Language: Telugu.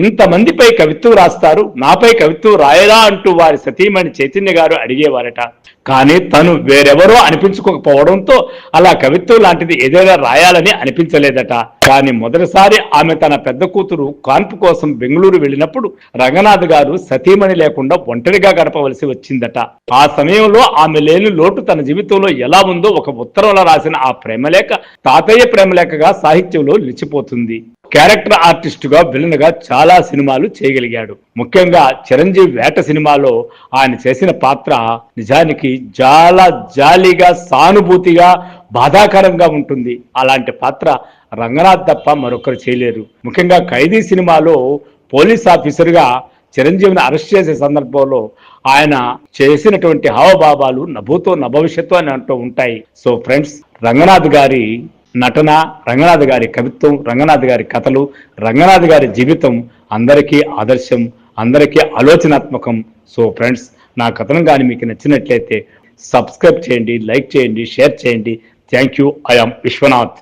ఇంతమందిపై కవిత్వం రాస్తారు, నాపై కవిత్వం రాయరా అంటూ వారి సతీమణి చైతన్య గారు అడిగేవారట. కానీ తను వేరెవరో అనిపించుకోకపోవడంతో అలా కవిత్వం లాంటిది ఏదైనా రాయాలని అనిపించలేదట. కానీ మొదటిసారి ఆమె తన పెద్ద కూతురు కాన్పు కోసం బెంగళూరు వెళ్ళినప్పుడు రంగనాథ్ గారు సతీమణి లేకుండా ఒంటరిగా గడపవలసి వచ్చిందట. ఆ సమయంలో ఆమె లేని లోటు తన జీవితంలో ఎలా ఉందో ఒక ఉత్తరంలో రాసిన ఆ ప్రేమలేఖ తాతయ్య ప్రేమలేఖగా సాహిత్యంలో నిలిచిపోతుంది. క్యారెక్టర్ ఆర్టిస్ట్ గా విలన్ గా చాలా సినిమాలు చేయగలిగాడు. ముఖ్యంగా చిరంజీవి వేట సినిమాలో ఆయన చేసిన పాత్ర నిజానికి చాలా జాలీగా, సానుభూతిగా, బాధాకరంగా ఉంటుంది. అలాంటి పాత్ర రంగనాథ్ తప్ప మరొకరు చేయలేరు. ముఖ్యంగా ఖైదీ సినిమాలో పోలీస్ ఆఫీసర్ గా చిరంజీవిని అరెస్ట్ చేసే సందర్భంలో ఆయన చేసినటువంటి హావభావాలు నభూతో నభవిష్యత్తు అని అంటూ ఉంటాయి. సో ఫ్రెండ్స్, రంగనాథ్ గారి నటన, రంగనాథ్ గారి కవిత్వం, రంగనాథ్ గారి కథలు, రంగనాథ్ గారి జీవితం అందరికీ ఆదర్శం, అందరికీ ఆలోచనాత్మకం. సో ఫ్రెండ్స్, నా కథనం కానీ మీకు నచ్చినట్లయితే సబ్స్క్రైబ్ చేయండి, లైక్ చేయండి, షేర్ చేయండి. Thank you. I am Vishwanath.